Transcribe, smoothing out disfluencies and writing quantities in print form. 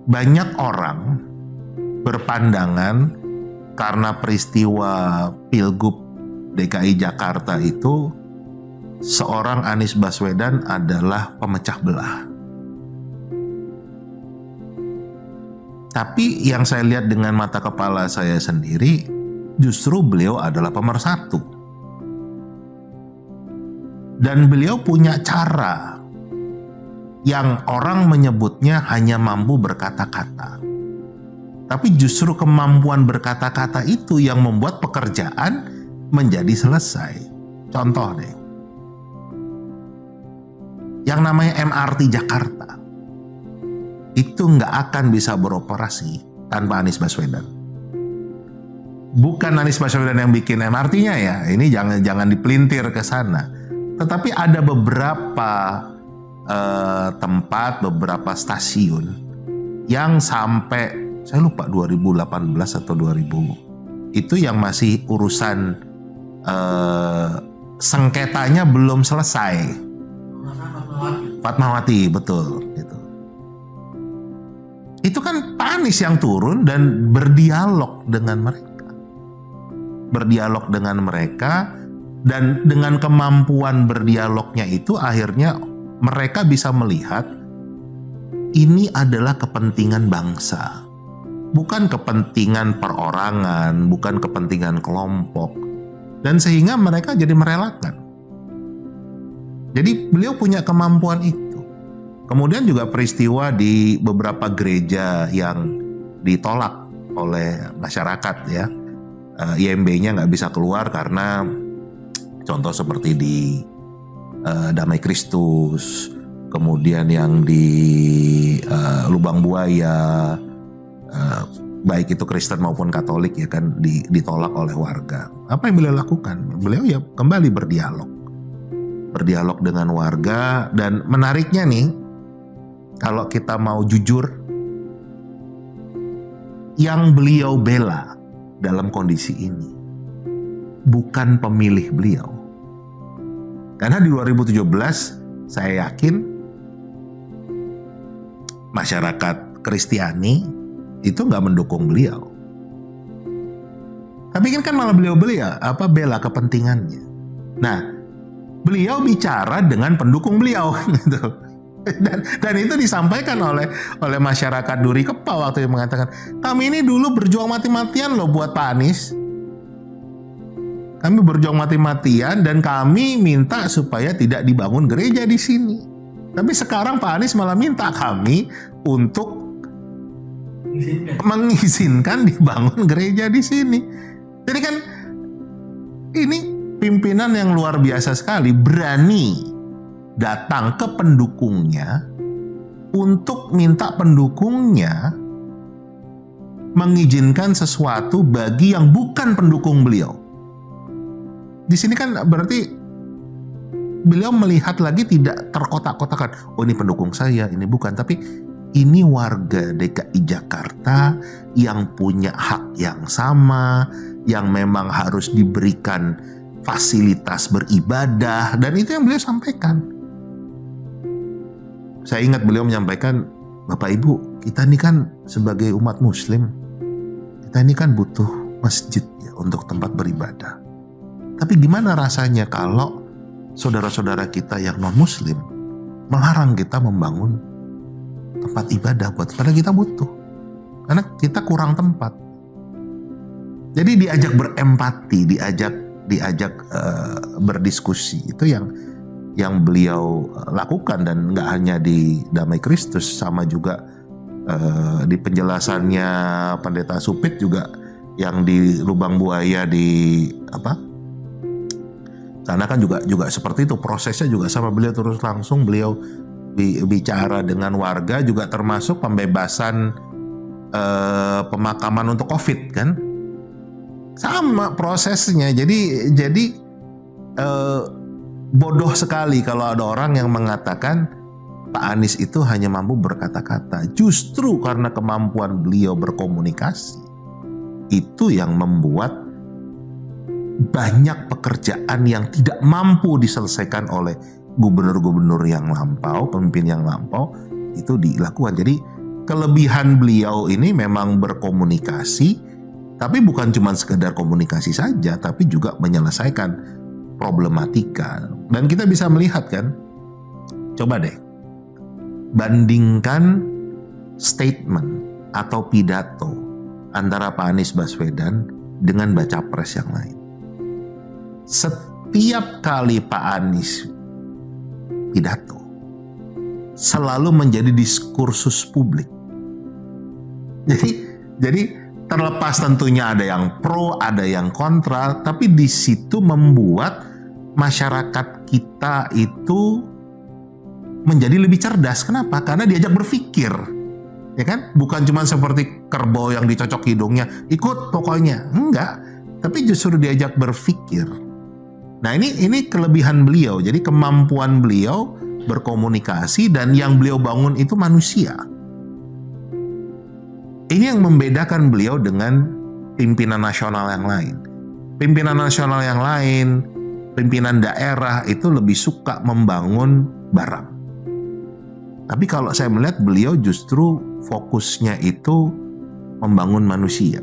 banyak orang berpandangan karena peristiwa Pilgub DKI Jakarta itu seorang Anies Baswedan adalah pemecah belah. Tapi yang saya lihat dengan mata kepala saya sendiri, justru beliau adalah pemersatu. Dan beliau punya cara yang orang menyebutnya hanya mampu berkata-kata. Tapi justru kemampuan berkata-kata itu yang membuat pekerjaan menjadi selesai. Contoh deh, yang namanya MRT Jakarta itu nggak akan bisa beroperasi tanpa Anies Baswedan. Bukan Anies Baswedan yang bikin MRT-nya ya, ini jangan dipelintir ke sana. Tetapi ada beberapa tempat, beberapa stasiun yang sampai, saya lupa 2018 atau 2000, itu yang masih urusan sengketanya belum selesai. Fatmawati, betul. Itu kan Pak Anies yang turun dan berdialog dengan mereka. Berdialog dengan mereka, dan dengan kemampuan berdialognya itu akhirnya mereka bisa melihat ini adalah kepentingan bangsa. Bukan kepentingan perorangan, bukan kepentingan kelompok. Dan sehingga mereka jadi merelakan. Jadi beliau punya kemampuan itu. Kemudian juga peristiwa di beberapa gereja yang ditolak oleh masyarakat ya. IMB-nya nggak bisa keluar karena contoh seperti di Damai Kristus, kemudian yang di Lubang Buaya, baik itu Kristen maupun Katolik ya kan ditolak oleh warga. Apa yang beliau lakukan? Beliau ya kembali berdialog dengan warga. Dan menariknya nih, kalau kita mau jujur, yang beliau bela dalam kondisi ini bukan pemilih beliau. Karena di 2017 saya yakin masyarakat Kristiani itu nggak mendukung beliau. Tapi kan malah beliau bela kepentingannya. Nah, beliau bicara dengan pendukung beliau gitu. Dan itu disampaikan oleh masyarakat Duri Kepa waktu yang mengatakan, kami ini dulu berjuang mati-matian loh buat Pak Anies. Kami berjuang mati-matian dan kami minta supaya tidak dibangun gereja di sini. Tapi sekarang Pak Anies malah minta kami untuk mengizinkan dibangun gereja di sini. Jadi kan ini pimpinan yang luar biasa sekali, berani datang ke pendukungnya untuk minta pendukungnya mengizinkan sesuatu bagi yang bukan pendukung beliau. Di sini kan berarti beliau melihat lagi tidak terkotak-kotakan. Oh, ini pendukung saya, ini bukan. Tapi ini warga DKI Jakarta yang punya hak yang sama, yang memang harus diberikan fasilitas beribadah, dan itu yang beliau sampaikan. Saya ingat beliau menyampaikan, Bapak Ibu, kita ini kan sebagai umat Muslim, kita ini kan butuh masjid ya untuk tempat beribadah. Tapi gimana rasanya kalau saudara-saudara kita yang non-Muslim melarang kita membangun tempat ibadah padahal kita butuh, karena kita kurang tempat. Jadi diajak berempati, diajak berdiskusi, itu yang beliau lakukan. Dan nggak hanya di Damai Kristus, sama juga di penjelasannya Pendeta Supit juga yang di Lubang Buaya karena kan juga seperti itu prosesnya juga sama. Beliau terus langsung beliau bicara dengan warga, juga termasuk pembebasan pemakaman untuk COVID kan, sama prosesnya. Jadi bodoh sekali kalau ada orang yang mengatakan Pak Anies itu hanya mampu berkata-kata. Justru karena kemampuan beliau berkomunikasi, itu yang membuat banyak pekerjaan yang tidak mampu diselesaikan oleh gubernur-gubernur yang lampau, pemimpin yang lampau, itu dilakukan. Jadi kelebihan beliau ini memang berkomunikasi, tapi bukan cuma sekedar komunikasi saja, tapi juga menyelesaikan problematika. Dan kita bisa melihat kan, coba deh, bandingkan statement atau pidato antara Pak Anies Baswedan dengan baca pres yang lain. Setiap kali Pak Anies pidato, selalu menjadi diskursus publik. Jadi terlepas tentunya ada yang pro, ada yang kontra, tapi di situ membuat masyarakat kita itu menjadi lebih cerdas. Kenapa? Karena diajak berpikir, ya kan? Bukan cuma seperti kerbau yang dicocok hidungnya, ikut pokoknya, enggak. Tapi justru diajak berpikir. Nah ini kelebihan beliau. Jadi kemampuan beliau berkomunikasi, dan yang beliau bangun itu manusia. Ini yang membedakan beliau dengan pimpinan nasional yang lain. Pimpinan nasional yang lain, pimpinan daerah itu lebih suka membangun barang. Tapi kalau saya melihat beliau justru fokusnya itu membangun manusia.